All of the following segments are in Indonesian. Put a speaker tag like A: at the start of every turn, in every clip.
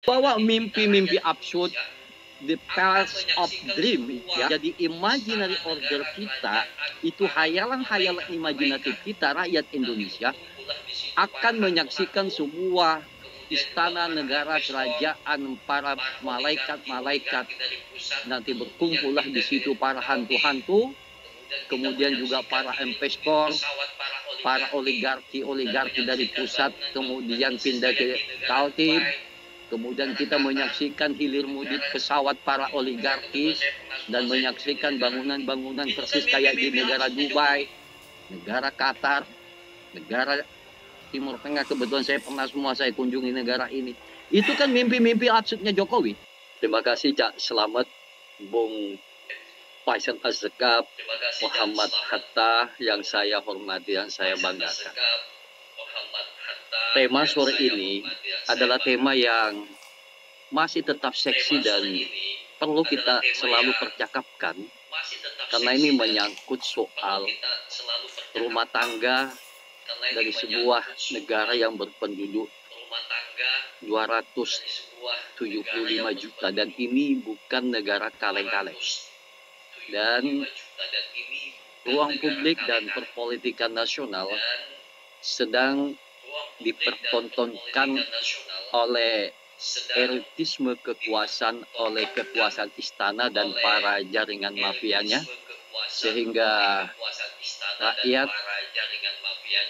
A: Bawa mimpi-mimpi absurd, the palace of dream, ya. Jadi imaginary order kita, itu hayalan-hayalan imajinatif kita, rakyat Indonesia akan menyaksikan sebuah istana negara kerajaan para malaikat-malaikat. Nanti berkumpullah di situ para hantu-hantu, kemudian juga para investor, para oligarki dari pusat, kemudian pindah ke Kaltim. Kemudian kita menyaksikan hilir mudik pesawat para oligarkis dan menyaksikan bangunan-bangunan persis kayak di negara Dubai, negara Qatar, negara Timur Tengah. Kebetulan saya pernah saya kunjungi negara ini. Itu kan mimpi-mimpi absurdnya Jokowi. Terima kasih Cak Selamat, Bung Faisal Asgaf, Muhammad Hatta yang saya hormati, yang saya banggakan. Tema sore ini adalah tema yang masih tetap seksi dan perlu kita selalu percakapkan, karena ini menyangkut soal rumah tangga dari sebuah negara yang berpenduduk 275 juta, dan ini bukan negara kaleng-kaleng. Dan ruang publik dan perpolitikan nasional sedang dipertontonkan oleh erotisme kekuasaan, oleh kekuasaan istana dan para jaringan mafianya, sehingga rakyat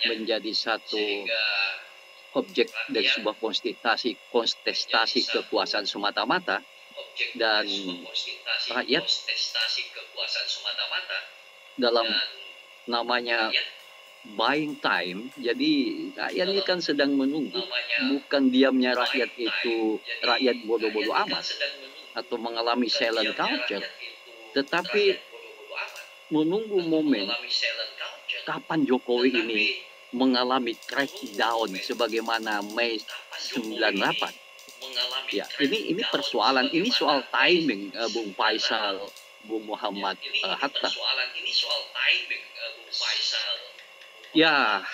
A: menjadi satu objek dari sebuah kontestasi kekuasaan semata-mata, dan rakyat dalam namanya buying time. Jadi rakyat ini kan sedang menunggu, bukan diamnya rakyat itu rakyat bodoh-bodoh amat atau mengalami silent culture, tetapi menunggu momen kapan Jokowi ini mengalami crackdown sebagaimana Mei 98. Ya, ini persoalan, ini soal timing, Bung Faisal, Bung Muhammad Hatta. Ya,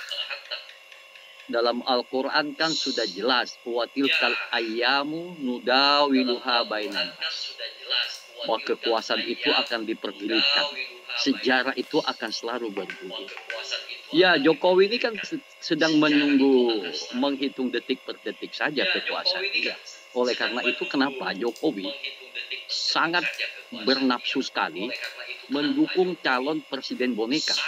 A: dalam Al-Quran kan sudah jelas, wa tilkal ayyamu nudawiluha bainan nas. Bahwa kekuasaan itu akan dipergulirkan, sejarah itu akan selalu bergulir. Ya, Jokowi ini kan sedang menunggu, menghitung detik per detik saja kekuasaan dia. Oleh karena itu, kenapa Jokowi sangat bernafsu sekali mendukung calon presiden boneka.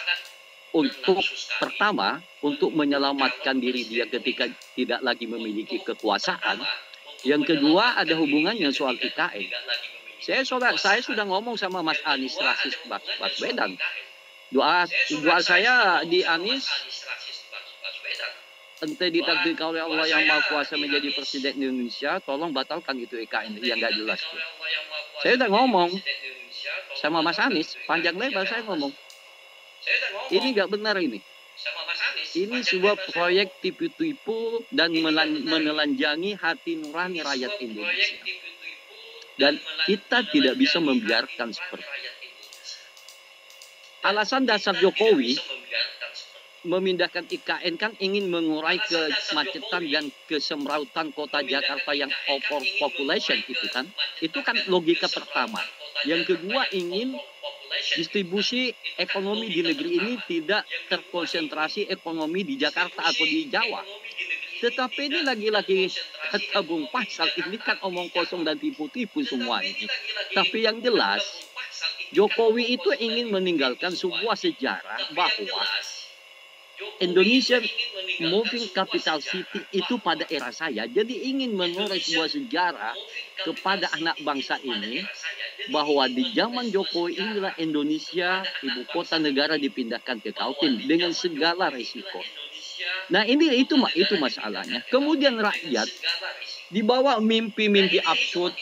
A: Untuk pertama, untuk menyelamatkan diri dia ketika tidak lagi memiliki kekuasaan. Yang kedua, ada hubungannya soal IKN. Saya sudah ngomong sama Mas Anies Rasis Baswedan. Doa saya di Anies, ente ditakdirkan oleh Allah yang Maha Kuasa menjadi presiden Indonesia, tolong batalkan itu IKN yang nggak jelas. Saya udah ngomong sama Mas Anies, panjang lebar saya ngomong. Ini nggak benar ini. Ini sebuah proyek tipu-tipu dan menelanjangi hati nurani rakyat Indonesia. Dan kita tidak bisa membiarkan seperti itu. Alasan dasar Jokowi memindahkan IKN kan ingin mengurai kemacetan dan kesemrautan kota Jakarta yang overpopulation itu kan. Itu kan logika pertama. Yang kedua, ingin distribusi ekonomi di negeri ini tidak terkonsentrasi ekonomi di Jakarta atau di Jawa. Tetapi ini lagi-lagi kata Bung Faisal, ini kan omong kosong dan tipu-tipu semua ini. Tapi yang jelas, Jokowi itu ingin meninggalkan sebuah sejarah bahwa Indonesia moving capital city itu pada era saya. Jadi ingin menoreh sebuah sejarah kepada anak bangsa ini bahwa di zaman Jokowi inilah Indonesia, ibu kota negara dipindahkan ke Kaltim dengan segala resiko. Nah, itu masalahnya. Kemudian rakyat dibawa mimpi-mimpi absurd,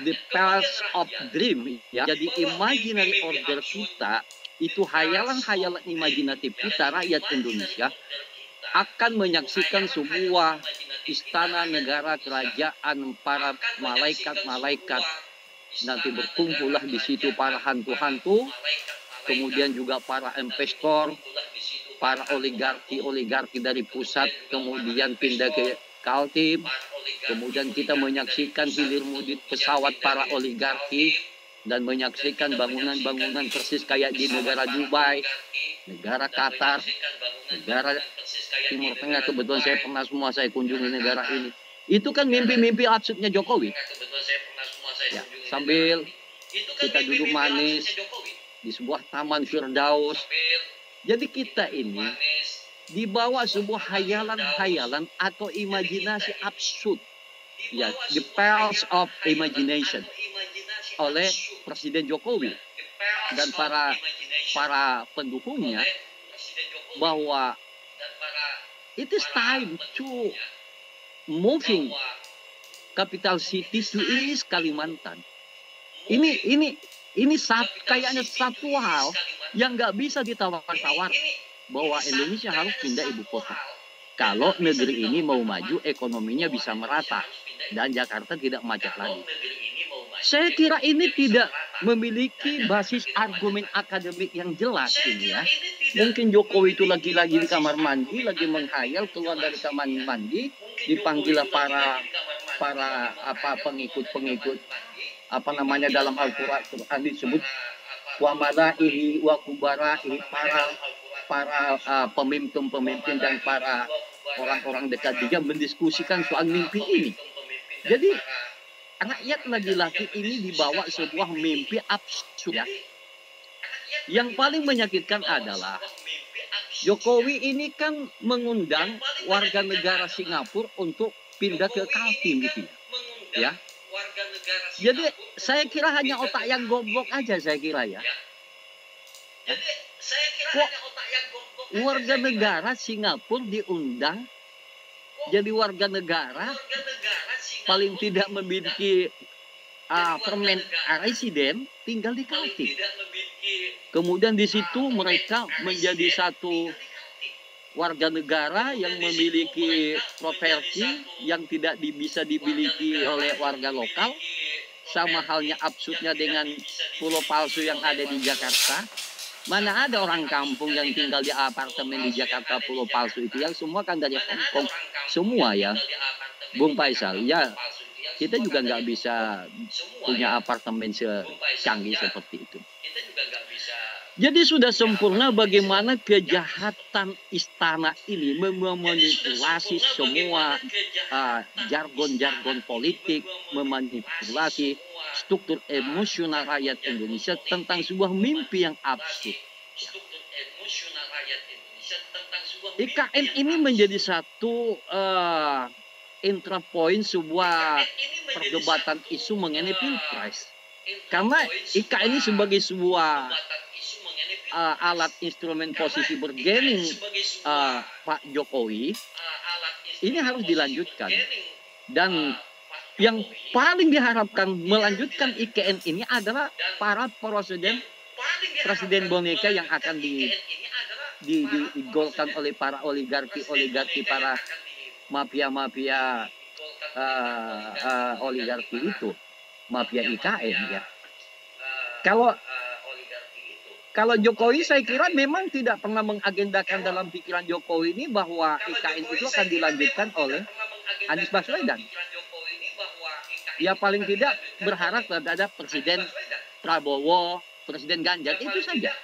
A: the palace of dream, ya. Jadi imaginary order kita, itu hayalan-hayalan imajinatif kita, rakyat Indonesia akan menyaksikan sebuah istana negara kerajaan para malaikat-malaikat. Nanti berkumpullah di situ para hantu-hantu, kemudian juga para investor, para oligarki dari pusat, kemudian pindah ke Kaltim, Kemudian kita menyaksikan hilir mudik pesawat para oligarki dan menyaksikan bangunan-bangunan persis kayak di negara Dubai, negara Qatar, negara Timur Tengah. Kebetulan saya pernah saya kunjungi negara ini. Itu kan mimpi-mimpi absurdnya Jokowi. Ya, sambil kita duduk manis di sebuah taman Firdaus. Jadi kita ini dibawa sebuah hayalan-hayalan atau imajinasi absurd. Ya, the powers of imagination oleh Presiden Jokowi dan para pendukungnya, bahwa it is time to moving capital city to East Kalimantan. Ini kayaknya satu hal yang nggak bisa ditawar-tawar, bahwa Indonesia harus pindah ibu kota. Kalau negeri ini mau maju, ekonominya bisa merata dan Jakarta tidak macet lagi. Saya kira ini tidak memiliki basis argumen akademik yang jelas ini ya. Mungkin Jokowi itu lagi-lagi di kamar mandi, lagi menghayal, keluar dari kamar mandi, dipanggil para pengikut apa namanya dalam Al-Quran disebut wa malaihi wa kubaraihi, para pemimpin dan para orang-orang dekat juga mendiskusikan soal mimpi ini. Jadi rakyat lagi-lagi ini dibawa sebuah mimpi absurd ya. Yang paling menyakitkan adalah Jokowi ini kan mengundang warga negara Singapura untuk pindah ke Kaltim gitu ya. Jadi saya kira hanya otak yang goblok aja saya kira ya. Kok warga negara Singapura diundang jadi warga negara paling tidak memiliki permen residen tinggal di Kaltim. Kemudian di situ mereka menjadi satu warga negara yang memiliki properti yang tidak bisa dimiliki oleh warga lokal. Sama halnya absurdnya dengan pulau palsu yang ada di Jakarta. Mana ada orang kampung yang tinggal di apartemen di Jakarta pulau palsu itu, yang semua kan dari Hong Kong semua ya, Bung Faisal. Ya kita juga nggak bisa punya apartemen secanggih seperti itu. Jadi sudah sempurna bagaimana kejahatan istana ini memanipulasi semua jargon-jargon politik, memanipulasi struktur emosional rakyat Indonesia tentang sebuah mimpi yang absurd. IKN ini menjadi satu intra point sebuah perdebatan isu mengenai pilpres. Karena IKN ini sebagai sebuah alat instrumen posisi bergening Pak Jokowi ini harus dilanjutkan, dan yang paling diharapkan melanjutkan IKN ini adalah para presiden boneka yang akan digolkan oleh para oligarki, para mafia oligarki itu, mafia IKN ya. Kalau Jokowi saya kira memang tidak pernah mengagendakan dalam pikiran Jokowi ini bahwa IKN itu akan dilanjutkan oleh Anies Baswedan. Ya paling tidak berharap terhadap Presiden Prabowo, Presiden Ganjar, itu saja.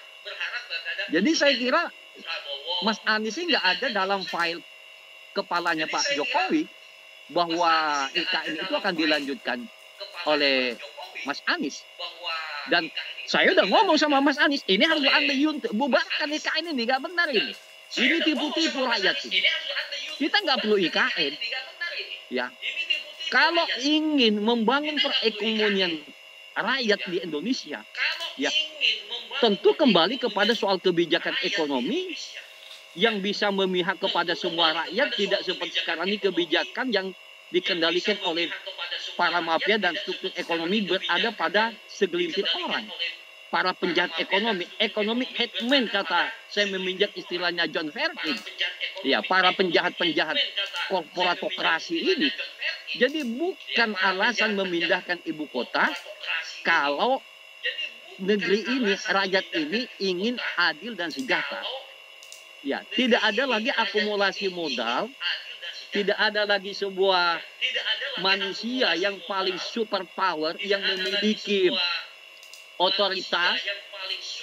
A: Jadi saya kira Mas Anies ini nggak ada dalam file kepalanya Pak Jokowi bahwa IKN itu akan dilanjutkan oleh Mas Anies. Dan saya udah ngomong sama Mas Anies, ini harus Anda bubarkan IKN ini, nggak benar ini. Ini tipu-tipu rakyat ini. Kita nggak perlu IKN. Ya, kalau ingin membangun perekonomian rakyat di Indonesia, ya tentu kembali kepada soal kebijakan ekonomi yang bisa memihak kepada semua rakyat, tidak seperti sekarang ini kebijakan yang dikendalikan oleh para mafia dan struktur ekonomi berada pada segelintir orang. Para penjahat ekonomi, economic hitman kata saya meminjam istilahnya John Verkin. Ya, para penjahat-penjahat korporatokrasi ini. Jadi bukan alasan memindahkan ibu kota kalau negeri ini, rakyat ini ingin adil dan sejahtera. Ya, tidak ada lagi akumulasi modal Tidak ada lagi sebuah manusia yang paling super power yang memiliki otoritas,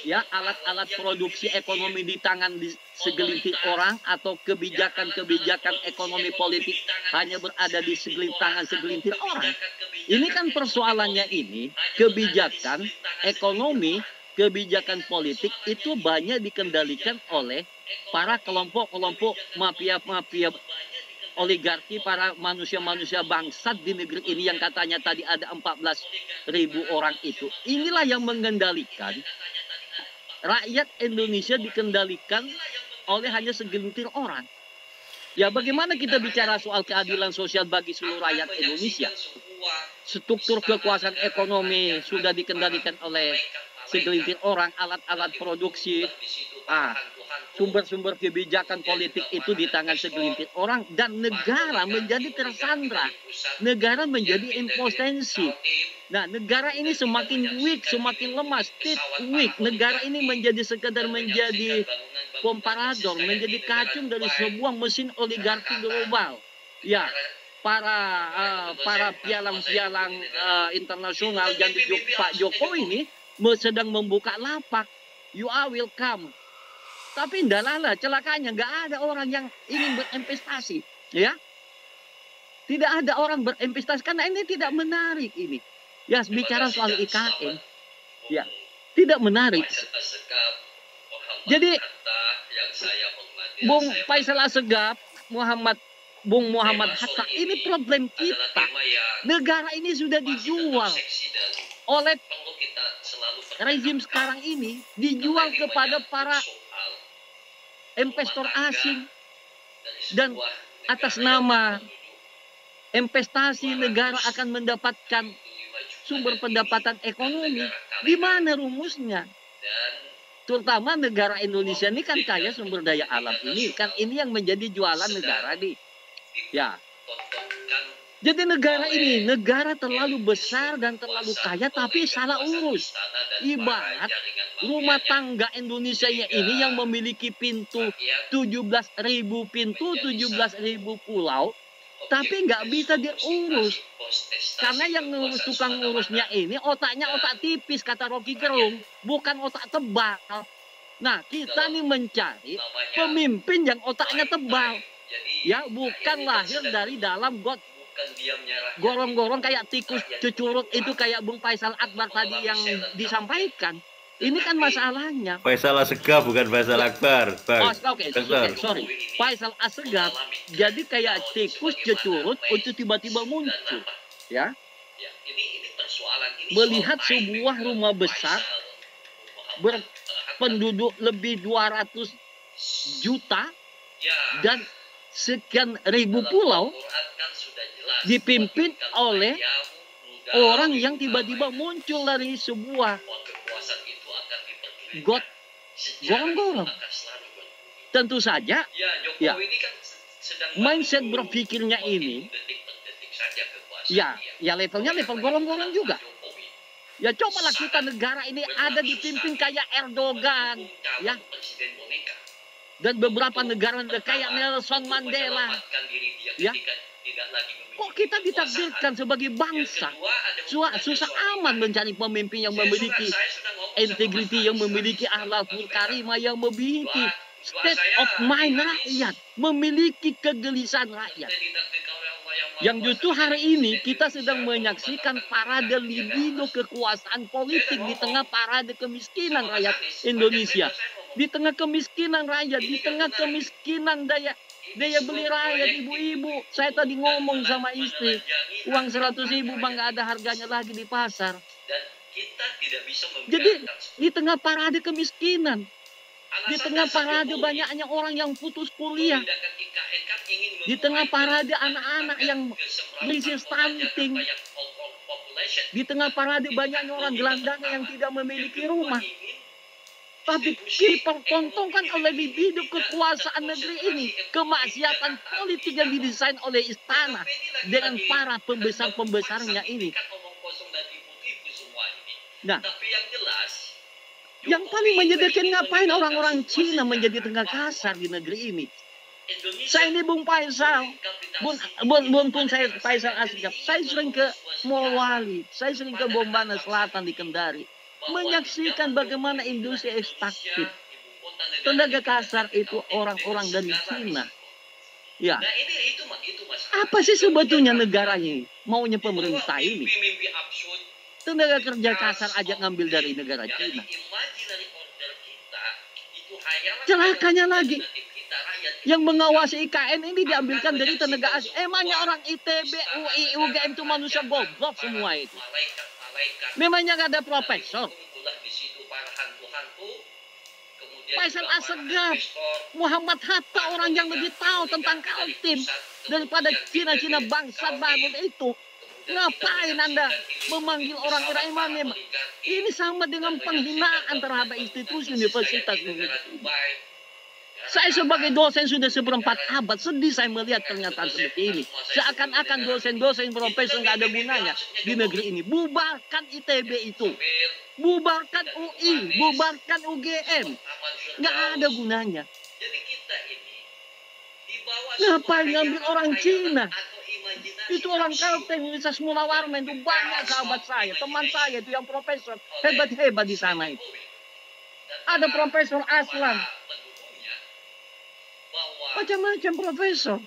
A: ya, alat-alat produksi ekonomi di tangan di segelintir orang, atau kebijakan-kebijakan ekonomi politik hanya berada di segelintir orang. Ini kan persoalannya ini, kebijakan ekonomi, kebijakan politik itu banyak dikendalikan oleh para kelompok-kelompok mafia-mafia oligarki, para manusia-manusia bangsat di negeri ini yang katanya tadi ada 14.000 orang itu. Inilah yang mengendalikan rakyat Indonesia, dikendalikan oleh hanya segelintir orang. Ya, bagaimana kita bicara soal keadilan sosial bagi seluruh rakyat Indonesia? Struktur kekuasaan ekonomi sudah dikendalikan oleh segelintir orang, alat-alat produksi, sumber-sumber kebijakan politik itu di tangan segelintir orang, dan negara menjadi tersandra, negara menjadi impotensi. Nah, negara ini semakin weak, semakin lemah, state weak. Negara ini menjadi sekedar menjadi komparador, menjadi kacung dari sebuah mesin oligarki global. Ya, para pialang-pialang internasional yang Pak Jokowi ini sedang membuka lapak. You are welcome. Tapi ndalala, celakanya nggak ada orang yang ingin berinvestasi, ya. Tidak ada orang berinvestasi karena ini tidak menarik ini. Ya, bicara soal IKN, ya, tidak menarik. Jadi, Bung Faisal Assegaf, Bung Muhammad Hatta, ini problem kita. Negara ini sudah dijual oleh rezim sekarang ini, dijual kepada para investor asing, dan atas nama investasi negara akan mendapatkan sumber pendapatan ekonomi. Di mana rumusnya? Terutama negara Indonesia ini kan kaya sumber daya alam ini, kan ini yang menjadi jualan negara nih. Ya. Jadi negara terlalu besar dan terlalu kaya tapi salah urus. Ibarat rumah tangga Indonesia ini yang memiliki pintu 17.000 pintu, 17.000 pulau, tapi nggak bisa diurus. Karena yang tukang ngurusnya ini otaknya otak tipis, kata Rocky Gerung, bukan otak tebal. Nah, kita nih mencari pemimpin yang otaknya tebal. Ya, bukan lahir dari dalam gorong-gorong kayak tikus cucurut itu, kayak Bung Faisal Akbar tadi yang disampaikan. Ini kan masalahnya.
B: Faisal Assegaf bukan Faisal Akbar, Bang.
A: Oke, sorry. Faisal Assegaf jadi kayak tikus cucurut untuk tiba-tiba muncul, ya. Melihat sebuah rumah besar berpenduduk lebih 200 juta dan sekian ribu pulau, dipimpin oleh orang yang tiba-tiba muncul dari sebuah gorong-gorong. Tentu saja, ya, mindset berpikirnya ini, ya levelnya level gorong-gorong juga. Ya, cobalah kita negara ini ada dipimpin kayak Erdogan, ya, dan beberapa negara kayak Nelson Mandela, ya. Kok kita ditakdirkan sebagai bangsa susah aman mencari pemimpin yang memiliki integriti, yang memiliki akhlakul karimah, yang memiliki state of mind rakyat, memiliki kegelisahan rakyat. Yang justru hari ini kita sedang menyaksikan parade libido kekuasaan politik di tengah parade kemiskinan rakyat Indonesia. Di tengah kemiskinan rakyat, di tengah kemiskinan daya beli rakyat, ibu-ibu. Saya tadi ngomong sama istri, uang 100.000 bang, nggak ada harganya lagi di pasar. Jadi di tengah parade kemiskinan, di tengah parade banyaknya orang yang putus kuliah, di tengah parade anak-anak yang berisi stunting, di tengah parade banyaknya orang gelandangan yang tidak memiliki rumah. Tapi dipertontonkan oleh libido kekuasaan negeri ini, kemaksiatan politik yang didesain oleh istana dengan para pembesar-pembesarnya ini. Nah, yang paling menyedihkan, ngapain orang-orang Cina menjadi tengah kasar di negeri ini? Saya ini Bung Faisal, Bung saya Faisal Asgaf. Saya sering ke Morowali, saya sering ke Bombana Selatan di Kendari, menyaksikan bagaimana industri ekstraktif tenaga kasar itu orang-orang dari Cina. Ya, apa sih sebetulnya negaranya maunya pemerintah ini? Tenaga kerja kasar aja ngambil dari negara Cina. Celakanya lagi, yang mengawasi IKN ini diambilkan dari tenaga asing. Emangnya orang ITB, UI, UGM itu manusia goblok semua itu. Memangnya nggak ada profesor. Faisal Asgaf, Muhammad Hatta, orang yang lebih tahu tentang Kaltim daripada Cina-Cina bangsa bangun itu. Ngapain Anda memanggil orang Iran? Ini sama dengan penghinaan terhadap institusi universitas. Saya sebagai dosen sudah seperempat abad, sedih saya melihat pernyataan seperti ini. Seakan-akan dosen-dosen profesor nggak ada gunanya di negeri ini. Bubarkan ITB itu. Bubarkan UI, bubarkan UGM. Nggak ada gunanya. Ngapain ngambil orang Cina? Itu orang Kalteng, Universitas Mula Warman, itu banyak sahabat saya, teman saya itu yang profesor, hebat-hebat di sana itu. Ada Profesor Aslan. Macam-macam profesor.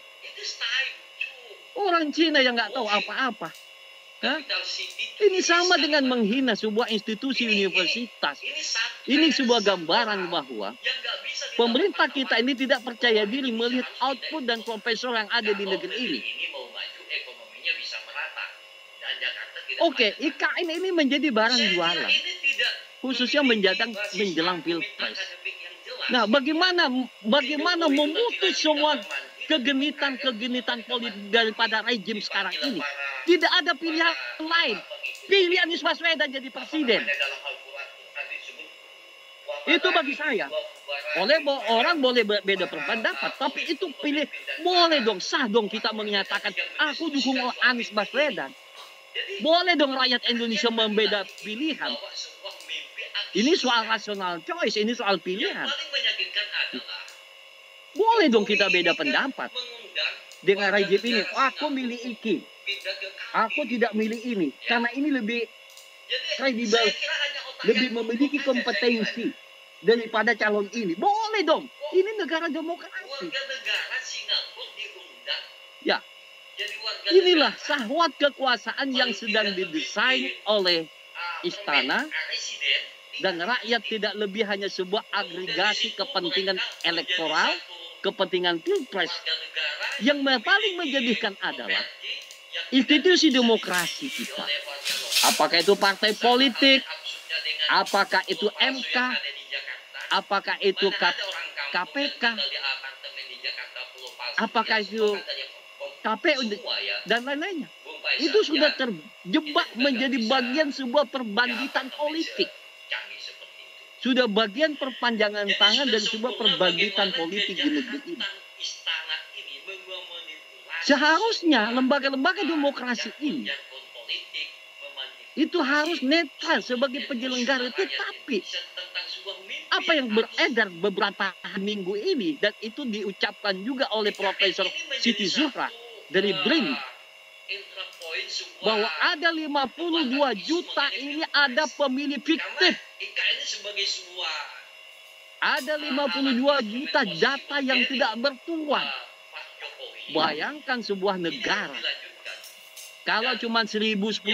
A: Orang Cina yang nggak tahu apa-apa. Ini sama dengan menghina sebuah institusi universitas. Ini sebuah gambaran bahwa pemerintah kita ini tidak percaya diri melihat output dan profesor yang ada di negeri ini. Oke, IKN ini menjadi barang jualan, khususnya menjelang pilpres. Nah, bagaimana memutus semua kegenitan politik daripada rejim sekarang ini? Tidak ada pilihan lain. Pilihan Anies Baswedan jadi presiden. Itu bagi saya. Orang boleh beda pendapat, tapi itu pilih. Boleh dong, sah dong kita menyatakan, aku dukung Anies Baswedan. Boleh dong rakyat Indonesia membeda pilihan. Ini soal rational choice, ini soal pilihan. Boleh dong kita beda pendapat. Dengan rejim ini, aku milih iki. Aku tidak milih ini. Karena ini lebih kredibel, lebih memiliki kompetensi daripada calon ini. Boleh dong. Ini negara demokrasi. Ya. Inilah syahwat kekuasaan yang sedang didesain oleh istana, dan rakyat tidak lebih hanya sebuah agregasi kepentingan elektoral, kepentingan pilpres. Yang paling menjadikan adalah institusi demokrasi kita. Apakah itu partai politik, apakah itu MK, apakah itu KPK, apakah itu KPU dan lain-lainnya. Itu sudah terjebak menjadi bagian sebuah perbangkitan politik. Sudah bagian perpanjangan tangan dari sebuah perbangkitan politik di negeri ini. Seharusnya lembaga-lembaga demokrasi ini itu harus netral sebagai penyelenggara, tetapi apa yang beredar beberapa minggu ini, dan itu diucapkan juga oleh Profesor Siti Zuhra dari BRIN, bahwa ada 52 juta ini ada pemilih fiktif. Ada 52 juta data yang tidak bertuan. Bayangkan sebuah negara, kalau cuma 1.000, 10.000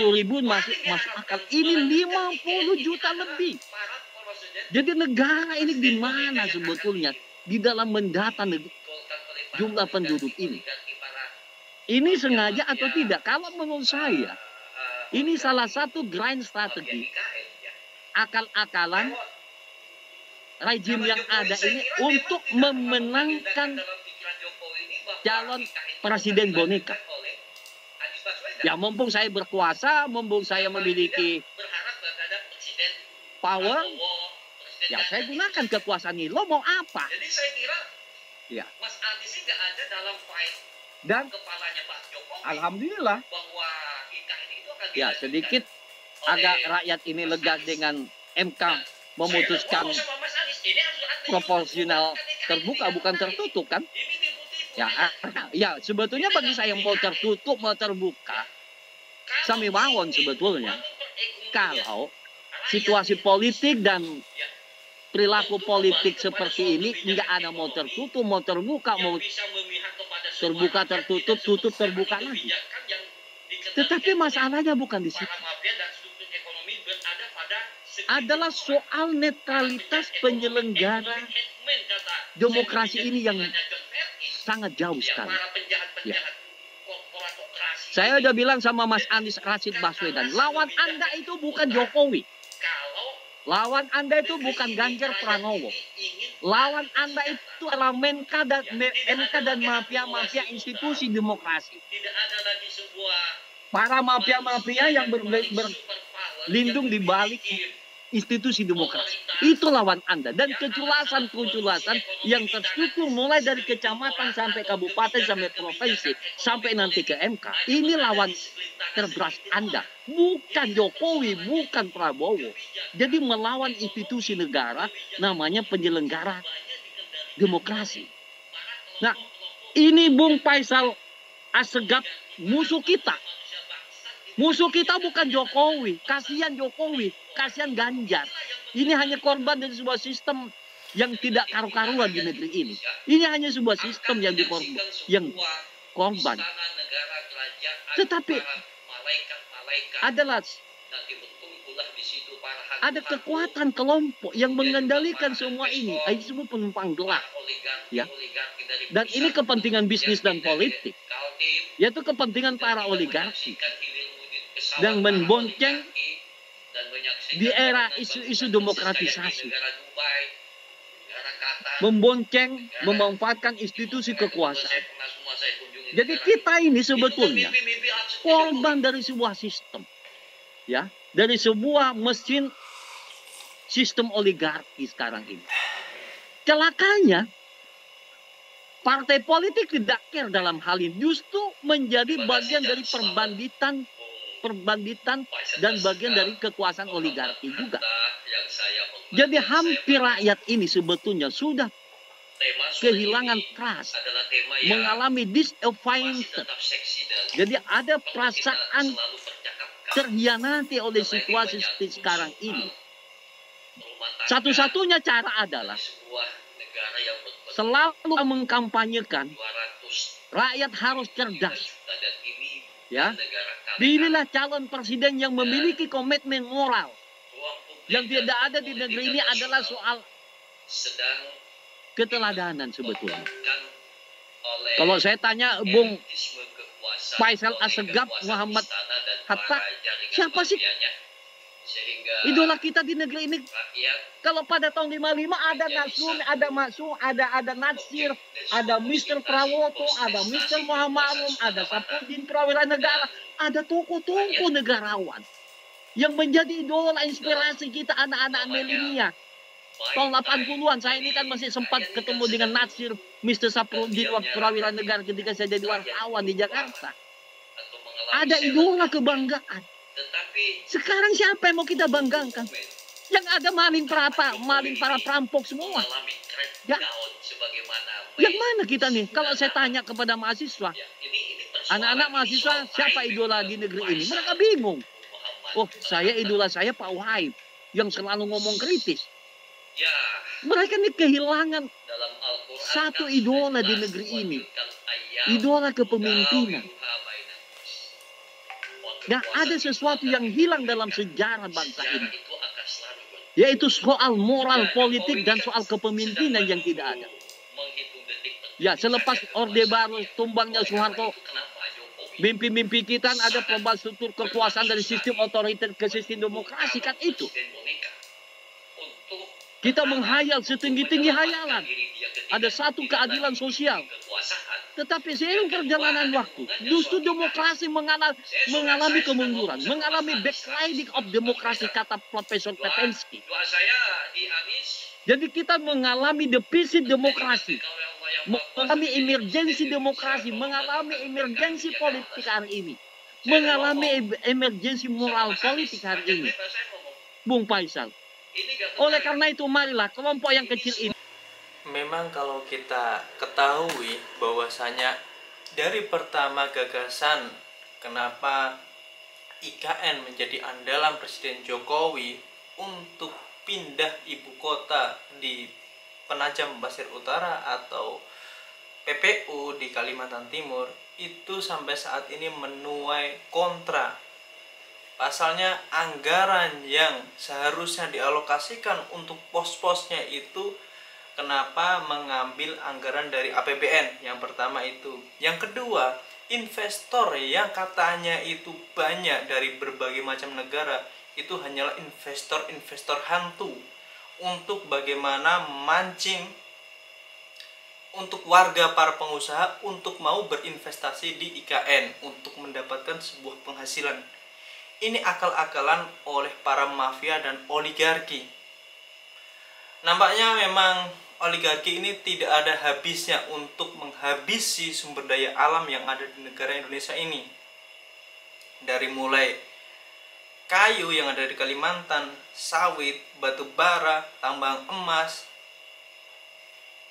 A: masuk akal. Ini 50 juta lebih. Jadi negara ini di mana sebetulnya di dalam mendata jumlah penduduk ini? Ini sengaja atau tidak? Kalau menurut saya, ini salah satu grand strategi akal-akalan rejim yang ada ini untuk memenangkan calon presiden boneka. Ya, mumpung saya berkuasa, mumpung saya memiliki power, ya saya gunakan kekuasaan ini. Lo mau apa?
C: Jadi saya kira
A: ya,
C: Mas Anies ini nggak ada dalam fight
A: dan
C: kepalanya Pak Jokowi.
A: Alhamdulillah
C: Bahwa IKN itu akan
A: ya sedikit agak rakyat ini lega dengan MK memutuskan proporsional terbuka bukan tertutup kan. Ya, sebetulnya bagi saya mau tertutup, mau terbuka, sami mawon sebetulnya. Kalau situasi politik dan perilaku politik seperti ini nggak ada mau tertutup, mau terbuka, mau terbuka tertutup, tutup terbuka lagi. Tetapi masalahnya bukan di situ. Adalah soal netralitas penyelenggara demokrasi ini yang sangat jauh sekali. Ya. Saya udah bilang sama Mas Anies Rashid Baswedan, lawan Anda itu bukan Jokowi. Lawan Anda itu bukan Ganjar Pranowo. Lawan Anda itu adalah MK dan mafia-mafia institusi demokrasi. Para mafia-mafia yang berlindung di balik institusi demokrasi. Itu lawan Anda. Dan keculasan-keculasan yang terstruktur mulai dari kecamatan sampai kabupaten, sampai provinsi, sampai nanti ke MK. Ini lawan terberas Anda. Bukan Jokowi, bukan Prabowo. Jadi melawan institusi negara namanya penyelenggara demokrasi. Nah, ini Bung Faisal Assegaf musuh kita. Musuh kita bukan Jokowi, kasihan Jokowi, kasihan Ganjar. Ini hanya korban dari sebuah sistem yang tidak karu-karuan di negeri ini. Ini hanya sebuah sistem yang korban. Tetapi ada kekuatan kelompok yang mengendalikan semua ini. Itu semua penumpang gelap. Ya. Dan ini kepentingan bisnis dan politik. Yaitu kepentingan para oligarki. Dan membonceng di era isu-isu demokratisasi. Membonceng, memanfaatkan institusi kekuasaan. Jadi kita ini sebetulnya korban dari sebuah sistem. Ya, dari sebuah mesin sistem oligarki sekarang ini. Celakanya, partai politik tidak care dalam hal ini. Justru menjadi bagian dari perbandingan dan bagian dari kekuasaan oligarki juga. Jadi hampir rakyat ini sebetulnya sudah kehilangan trust, mengalami disappointed. Jadi ada perasaan terhianati oleh situasi seperti sekarang ini. Satu-satunya cara adalah selalu mengkampanyekan rakyat harus cerdas. Ya, pilihlah calon presiden yang memiliki komitmen moral. Yang tidak ada di negeri ini adalah soal keteladanan sebetulnya. Kalau saya tanya Bung Faisal Assegaf, Muhammad Hatta, siapa sih idola kita di negeri ini? Kalau pada tahun 55 ada Nasrun, ada Maksum, ada Natsir, ada Mr. Prawoto, ada Mr. Muhammad Rum, ada Sapudin Prawira Negara, ada tokoh-tokoh negarawan yang menjadi idola inspirasi kita anak-anak milenial. Tahun 80-an saya ini kan masih sempat ketemu dengan Natsir, Mr. Sapudin Prawira Negara ketika saya jadi wartawan di Jakarta. Ada idola kebanggaan. Sekarang siapa yang mau kita banggakan? Yang ada maling para perampok semua. Ya. Yang mana kita nih? Kalau saya tanya kepada mahasiswa, anak-anak mahasiswa, siapa idola di negeri ini? Mereka bingung. Oh, idola saya Pak Wahid yang selalu ngomong kritis. Mereka ini kehilangan satu idola di negeri ini. Idola kepemimpinan. Nah, ada sesuatu yang hilang dalam sejarah bangsa ini. Yaitu soal moral politik dan soal kepemimpinan yang tidak ada. Ya, selepas Orde Baru tumbangnya Soeharto, mimpi-mimpi kita ada perubahan struktur kekuasaan dari sistem otoriter ke sistem demokrasi, kan itu. Kita menghayal setinggi-tinggi hayalan. Ada satu keadilan sosial. Tetapi seiring perjalanan waktu, justru demokrasi mengalami kemunduran, mengalami backsliding of demokrasi, kata Profesor Petensky. Jadi kita mengalami defisit demokrasi, mengalami emergensi demokrasi, mengalami emergensi politik hari ini, mengalami emergensi moral politik hari ini. Bung Faisal. Oleh karena itu marilah kelompok yang kecil ini.
D: Memang memang kalau kita ketahui bahwasanya dari pertama gagasan kenapa IKN menjadi andalan Presiden Jokowi untuk pindah ibu kota di Penajam Pasir Utara atau PPU di Kalimantan Timur, itu sampai saat ini menuai kontra. Pasalnya anggaran yang seharusnya dialokasikan untuk pos-posnya itu kenapa mengambil anggaran dari APBN? Yang pertama itu. Yang kedua, investor yang katanya itu banyak dari berbagai macam negara, itu hanyalah investor-investor hantu untuk bagaimana memancing untuk warga para pengusaha untuk mau berinvestasi di IKN untuk mendapatkan sebuah penghasilan. Ini akal-akalan oleh para mafia dan oligarki. Nampaknya memang oligarki ini tidak ada habisnya untuk menghabisi sumber daya alam yang ada di negara Indonesia ini. Dari mulai kayu yang ada di Kalimantan, sawit, batu bara, tambang emas,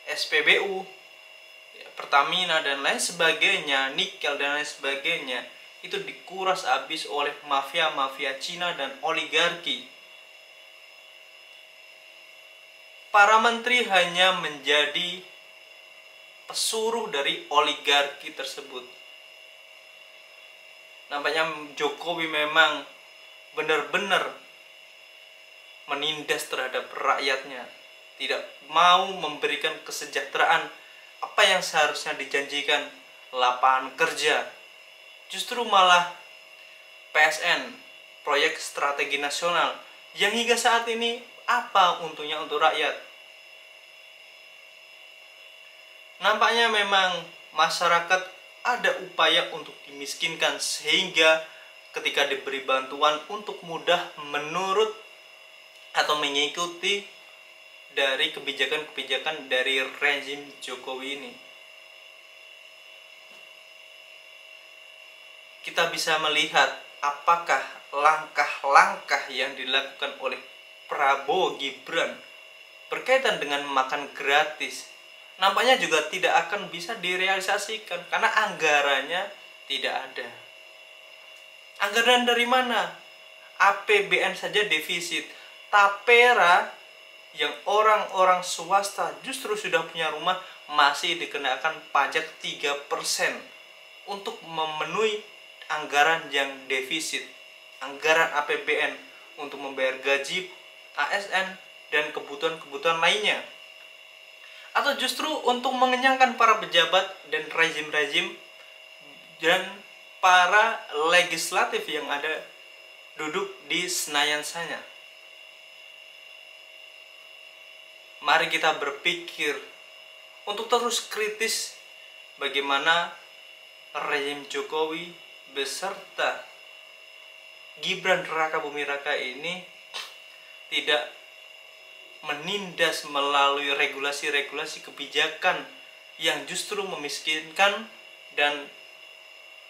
D: SPBU, Pertamina dan lain sebagainya, nikel dan lain sebagainya, itu dikuras habis oleh mafia-mafia Cina dan oligarki. Para menteri hanya menjadi pesuruh dari oligarki tersebut. Nampaknya Jokowi memang benar-benar menindas terhadap rakyatnya, tidak mau memberikan kesejahteraan apa yang seharusnya dijanjikan, lapangan kerja. Justru malah PSN, proyek strategi nasional, yang hingga saat ini apa untungnya untuk rakyat? Nampaknya memang masyarakat ada upaya untuk dimiskinkan, sehingga ketika diberi bantuan untuk mudah menurut atau mengikuti dari kebijakan-kebijakan dari rezim Jokowi ini. Kita bisa melihat apakah langkah-langkah yang dilakukan oleh Prabowo Gibran berkaitan dengan makan gratis nampaknya juga tidak akan bisa direalisasikan karena anggarannya tidak ada. Anggaran dari mana? APBN saja defisit. Tapera yang orang-orang swasta justru sudah punya rumah masih dikenakan pajak 3% untuk memenuhi anggaran yang defisit, anggaran APBN untuk membayar gaji, ASN, dan kebutuhan-kebutuhan lainnya. Atau justru untuk mengenyangkan para pejabat dan rezim-rezim dan para legislatif yang ada duduk di Senayan sana. Mari kita berpikir untuk terus kritis bagaimana rezim Jokowi beserta Gibran Raka Buming Raka ini tidak menindas melalui regulasi-regulasi kebijakan yang justru memiskinkan dan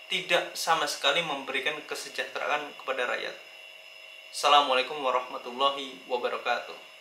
D: tidak sama sekali memberikan kesejahteraan kepada rakyat. Assalamualaikum warahmatullahi wabarakatuh.